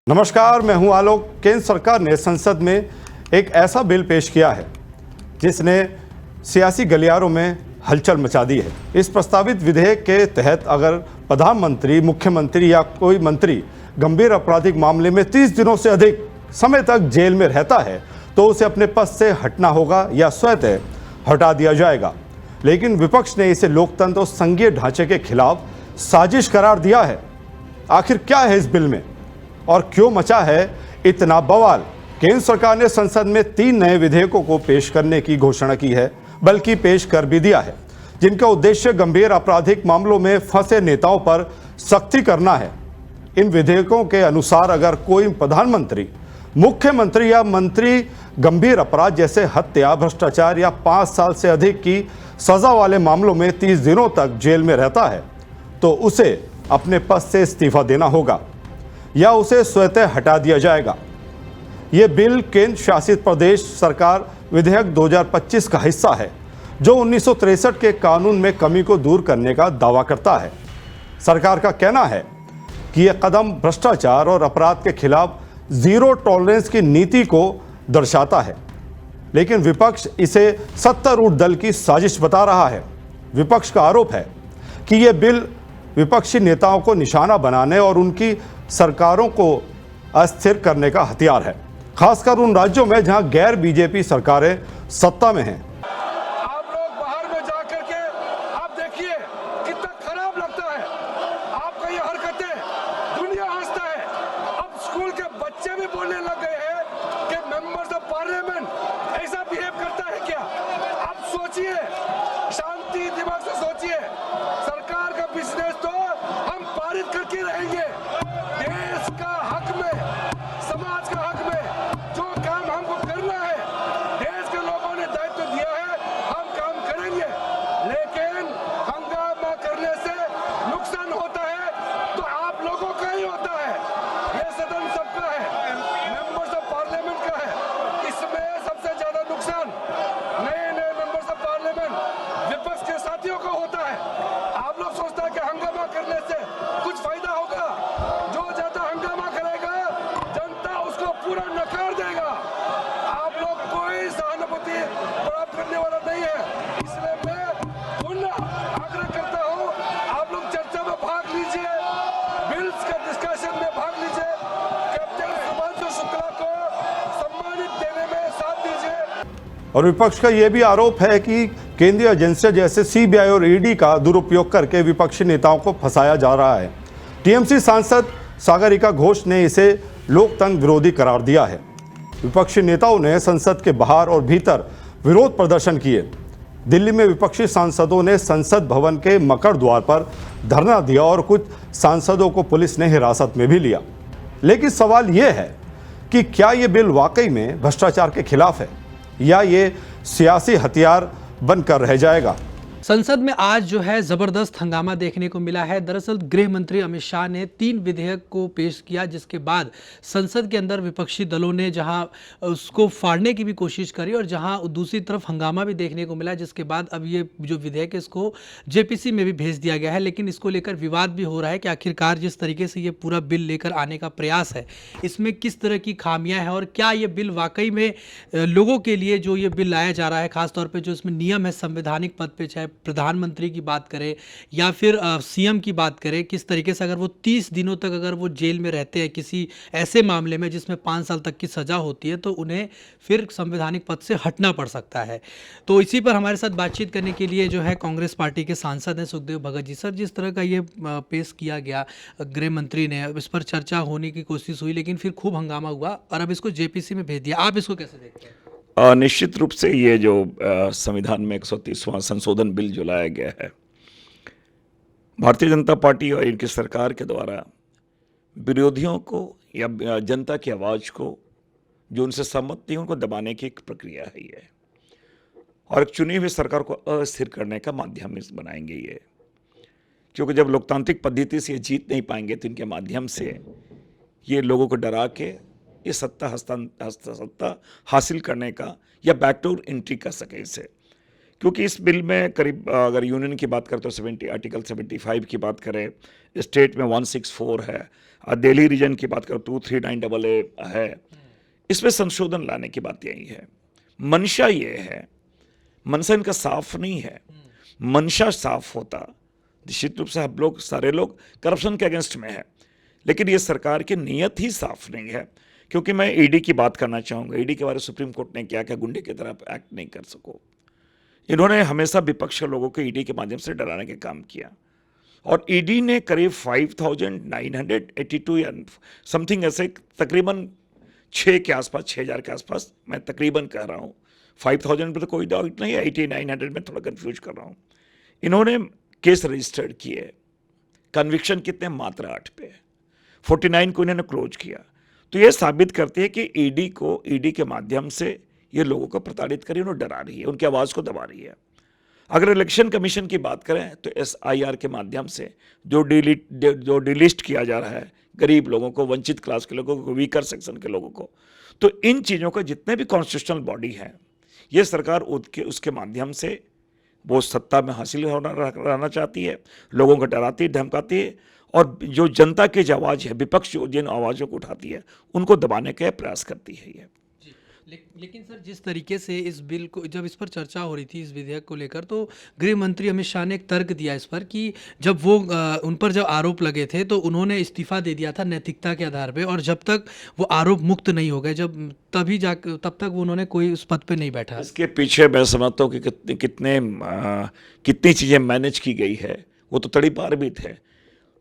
नमस्कार, मैं हूं आलोक। केंद्र सरकार ने संसद में एक ऐसा बिल पेश किया है जिसने सियासी गलियारों में हलचल मचा दी है। इस प्रस्तावित विधेयक के तहत अगर प्रधानमंत्री, मुख्यमंत्री या कोई मंत्री गंभीर आपराधिक मामले में 30 दिनों से अधिक समय तक जेल में रहता है तो उसे अपने पद से हटना होगा या स्वतः हटा दिया जाएगा। लेकिन विपक्ष ने इसे लोकतंत्र और संघीय ढांचे के खिलाफ साजिश करार दिया है। आखिर क्या है इस बिल में और क्यों मचा है इतना बवाल? केंद्र सरकार ने संसद में 3 नए विधेयकों को पेश करने की घोषणा की है, बल्कि पेश कर भी दिया है, जिनका उद्देश्य गंभीर आपराधिक मामलों में फंसे नेताओं पर सख्ती करना है। इन विधेयकों के अनुसार अगर कोई प्रधानमंत्री, मुख्यमंत्री या मंत्री गंभीर अपराध जैसे हत्या, भ्रष्टाचार या 5 साल से अधिक की सजा वाले मामलों में 30 दिनों तक जेल में रहता है तो उसे अपने पद से इस्तीफा देना होगा या उसे स्वतः हटा दिया जाएगा। यह बिल केंद्र शासित प्रदेश सरकार विधेयक 2025 का हिस्सा है, जो 1963 के कानून में कमी को दूर करने का दावा करता है। सरकार का कहना है कि यह कदम भ्रष्टाचार और अपराध के खिलाफ जीरो टॉलरेंस की नीति को दर्शाता है, लेकिन विपक्ष इसे सत्तारूढ़ दल की साजिश बता रहा है। विपक्ष का आरोप है कि यह बिल विपक्षी नेताओं को निशाना बनाने और उनकी सरकारों को अस्थिर करने का हथियार है, खासकर उन राज्यों में जहां गैर बीजेपी सरकारें सत्ता में हैं। आप लोग बाहर में जा करके आप देखिए कितना खराब लगता है। आपका ये हरकतें दुनिया हंसता है। अब स्कूल के बच्चे भी बोलने लग गए हैं कि मेंबर्स ऑफ पार्लियामेंट ऐसा बिहेव करता है क्या? आप सोचिए, शांति दिमाग से सोचिए। सरकार का बिजनेस तो हम पारित करके रहेंगे। देश का हक में, समाज का हक में जो काम हमको करना है, देश के लोगों ने दायित्व दिया है, हम काम करेंगे। लेकिन हंगामा करने से नुकसान होता है तो आप लोगों का ही होता है। यह सदन सबका है, मेंबर्स ऑफ पार्लियामेंट का है। इसमें सबसे ज्यादा नुकसान नए मेंबर्स ऑफ पार्लियामेंट, विपक्ष के साथियों को होता है। आप लोग सोचते हैं कि हंगामा करने से कुछ फायदा होगा? जो ज्यादा हंगामा करेगा जनता उसको पूरा नकार देगा। आप लोग कोई सहानुभूति प्राप्त करने वाला नहीं है। इसलिए मैं पुनः आग्रह करता हूं, आप लोग चर्चा में भाग लीजिए, बिल्स के डिस्कशन में भाग लीजिए। कैप्टन सुभाष शुक्ला को सम्मानित देने में साथ दीजिए। और विपक्ष का यह भी आरोप है कि केंद्रीय एजेंसियां जैसे सीबीआई और ईडी का दुरुपयोग करके विपक्षी नेताओं को फंसाया जा रहा है। टीएमसी सांसद सागरिका घोष ने इसे लोकतंत्र विरोधी करार दिया है। विपक्षी नेताओं ने संसद के बाहर और भीतर विरोध प्रदर्शन किए। दिल्ली में विपक्षी सांसदों ने संसद भवन के मकर द्वार पर धरना दिया और कुछ सांसदों को पुलिस ने हिरासत में भी लिया। लेकिन सवाल यह है कि क्या यह बिल वाकई में भ्रष्टाचार के खिलाफ है या ये सियासी हथियार बनकर रह जाएगा? संसद में आज जो है जबरदस्त हंगामा देखने को मिला है। दरअसल गृह मंत्री अमित शाह ने 3 विधेयक को पेश किया, जिसके बाद संसद के अंदर विपक्षी दलों ने जहां उसको फाड़ने की भी कोशिश करी और जहां दूसरी तरफ हंगामा भी देखने को मिला, जिसके बाद अब ये जो विधेयक है इसको जेपीसी में भी भेज दिया गया है। लेकिन इसको लेकर विवाद भी हो रहा है कि आखिरकार जिस तरीके से ये पूरा बिल लेकर आने का प्रयास है, इसमें किस तरह की खामियां हैं और क्या ये बिल वाकई में लोगों के लिए जो ये बिल लाया जा रहा है, खासतौर पर जो इसमें नियम है संवैधानिक पद पर, चाहे प्रधानमंत्री की बात करें या फिर सीएम की बात करें, किस तरीके से अगर वो 30 दिनों तक अगर वो जेल में रहते हैं किसी ऐसे मामले में जिसमें 5 साल तक की सज़ा होती है, तो उन्हें फिर संवैधानिक पद से हटना पड़ सकता है। तो इसी पर हमारे साथ बातचीत करने के लिए जो है कांग्रेस पार्टी के सांसद हैं सुखदेव भगत जी। सर, जिस तरह का ये पेश किया गया गृह मंत्री ने, इस पर चर्चा होने की कोशिश हुई लेकिन फिर खूब हंगामा हुआ और अब इसको जेपीसी में भेज दिया। आप इसको कैसे देखते हैं? निश्चित रूप से ये जो संविधान में 130वां संशोधन बिल जो लाया गया है, भारतीय जनता पार्टी और इनकी सरकार के द्वारा विरोधियों को या जनता की आवाज़ को जो उनसे सहमत नहीं उनको दबाने की एक प्रक्रिया है ये, और एक चुनी हुई सरकार को अस्थिर करने का माध्यम इस बनाएंगे ये। क्योंकि जब लोकतांत्रिक पद्धति से ये जीत नहीं पाएंगे तो इनके माध्यम से ये लोगों को डरा के ये सत्ता हासिल करने का या बैकडोर एंट्री कर सके इसे। क्योंकि इस बिल में करीब अगर यूनियन की बात करें तो आर्टिकल 75 की बात करें, स्टेट में 164 है, दिल्ली रीजन की बात करो 239AA है, इसमें संशोधन लाने की बात यही है। मंशा ये है, मनसा इनका साफ नहीं है। मंशा साफ होता निश्चित रूप से हम लोग सारे लोग करप्शन के अगेंस्ट में है, लेकिन ये सरकार की नीयत ही साफ नहीं है। क्योंकि मैं ईडी की बात करना चाहूँगा। ईडी के बारे में सुप्रीम कोर्ट ने क्या क्या गुंडे की तरह एक्ट नहीं कर सको। इन्होंने हमेशा विपक्ष के लोगों को ईडी के माध्यम से डराने का काम किया, और ईडी ने करीब 5,982 या समथिंग ऐसे तकरीबन 6 के आसपास, 6,000 के आसपास, मैं तकरीबन कह रहा हूँ, 5,000 पर तो कोई डाउट नहीं है, 8,900 में थोड़ा कंफ्यूज कर रहा हूँ। इन्होंने केस रजिस्टर्ड किए, कन्विक्शन कितने, मात्र 8 पे, 49 को इन्होंने क्लोज किया। तो ये साबित करती है कि ईडी के माध्यम से ये लोगों को प्रताड़ित कर रही है, उन्हें डरा रही है, उनकी आवाज़ को दबा रही है। अगर इलेक्शन कमीशन की बात करें तो SIR के माध्यम से जो डिलिस्ट किया जा रहा है गरीब लोगों को, वंचित क्लास के लोगों को, वीकर सेक्शन के लोगों को, तो इन चीज़ों का जितने भी कॉन्स्टिट्यूशनल बॉडी हैं, ये सरकार उसके माध्यम से वो सत्ता में हासिल रहना चाहती है, लोगों को डराती धमकाती है, और जो जनता की जो आवाज़ है, विपक्ष जो जिन आवाज़ों को उठाती है, उनको दबाने का प्रयास करती है ये। लेकिन सर, जिस तरीके से इस बिल को, जब इस पर चर्चा हो रही थी, इस विधेयक को लेकर, तो गृह मंत्री अमित शाह ने एक तर्क दिया इस पर कि जब वो उन पर जब आरोप लगे थे तो उन्होंने इस्तीफा दे दिया था नैतिकता के आधार पे, और जब तक वो आरोप मुक्त नहीं हो गए, तब तक वो उन्होंने कोई उस पद पे नहीं बैठा। इसके पीछे मैं समझता हूँ कि कितनी चीज़ें मैनेज की गई है, वो तो तड़ी पार भी थे।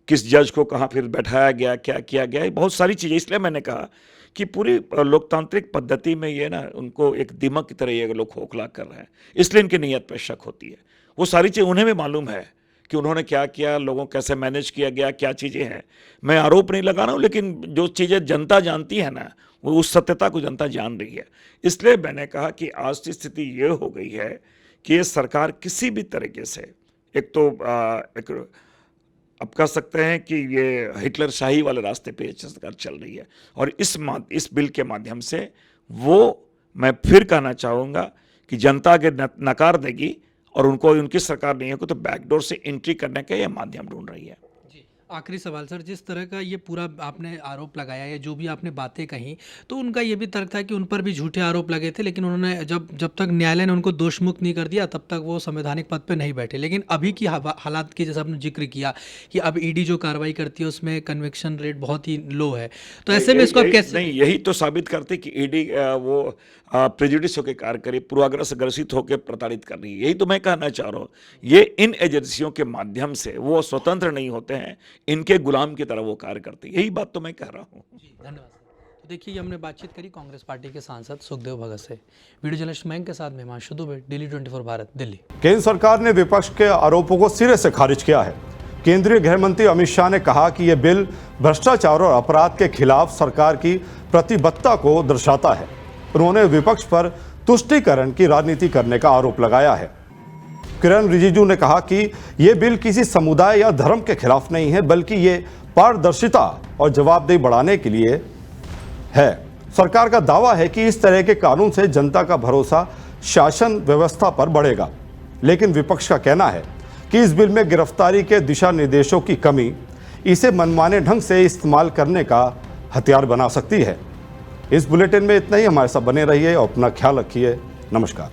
किस जज को कहाँ फिर बैठाया गया, क्या किया गया, बहुत सारी चीज़ें। इसलिए मैंने कहा कि पूरी लोकतांत्रिक पद्धति में ये ना, उनको एक दिमाग की तरह ये लोग खोखला कर रहे हैं, इसलिए इनकी नीयत पे शक होती है। वो सारी चीज़ उन्हें भी मालूम है कि उन्होंने क्या किया, लोगों कैसे मैनेज किया गया, क्या चीज़ें हैं। मैं आरोप नहीं लगा रहा हूँ, लेकिन जो चीज़ें जनता जानती है ना, वो उस सत्यता को जनता जान रही है। इसलिए मैंने कहा कि आज की स्थिति ये हो गई है कि ये सरकार किसी भी तरीके से, एक तो अब कह सकते हैं कि ये हिटलर शाही वाले रास्ते पे सरकार चल रही है, और इस बिल के माध्यम से वो, मैं फिर कहना चाहूँगा कि जनता अगर नकार देगी और उनकी सरकार नहीं होगी, तो बैकडोर से एंट्री करने का ये माध्यम ढूंढ रही है। आखिरी सवाल सर, जिस तरह का ये पूरा आपने आरोप लगाया या जो भी आपने बातें कही, तो उनका ये भी तर्क था कि उन पर भी झूठे आरोप लगे थे, लेकिन उन्होंने जब तक न्यायालय ने उनको दोषमुक्त नहीं कर दिया, तब तक वो संवैधानिक पद पे नहीं बैठे। लेकिन अभी की हालात की, जैसा आपने जिक्र किया कि अब ईडी जो कार्रवाई करती है उसमें कन्विक्शन रेट बहुत ही लो है, तो ऐसे में इसको आप कैसे? नहीं, यही तो साबित करते कि ईडी वो प्रेजुडिस होकर कार्य करे, पूर्वाग्रह से ग्रसित होकर प्रताड़ित कर रही है। यही तो मैं कहना चाह रहा हूँ। ये इन एजेंसियों के माध्यम से वो स्वतंत्र नहीं होते हैं, इनके गुलाम की तरह वो कार्य करते हैं। यही बात तो मैं कह रहा हूँ। धन्यवाद। तो देखिए, हमने बातचीत करी कांग्रेस पार्टी के सांसद सुखदेव भगत से। वीडियो जर्नलिस्ट मयंक के साथ मेहमान शुद्धू बेट, दिल्ली 24 भारत, दिल्ली। केंद्र सरकार ने विपक्ष के आरोपों को सिरे से खारिज किया है। केंद्रीय गृह मंत्री अमित शाह ने कहा कि यह बिल भ्रष्टाचार और अपराध के खिलाफ सरकार की प्रतिबद्धता को दर्शाता है। उन्होंने विपक्ष पर तुष्टीकरण की राजनीति करने का आरोप लगाया है। किरण रिजिजू ने कहा कि यह बिल किसी समुदाय या धर्म के खिलाफ नहीं है, बल्कि ये पारदर्शिता और जवाबदेही बढ़ाने के लिए है। सरकार का दावा है कि इस तरह के कानून से जनता का भरोसा शासन व्यवस्था पर बढ़ेगा, लेकिन विपक्ष का कहना है कि इस बिल में गिरफ्तारी के दिशा निर्देशों की कमी इसे मनमाने ढंग से इस्तेमाल करने का हथियार बना सकती है। इस बुलेटिन में इतना ही। हमारे साथ बने रहिए और अपना ख्याल रखिए। नमस्कार।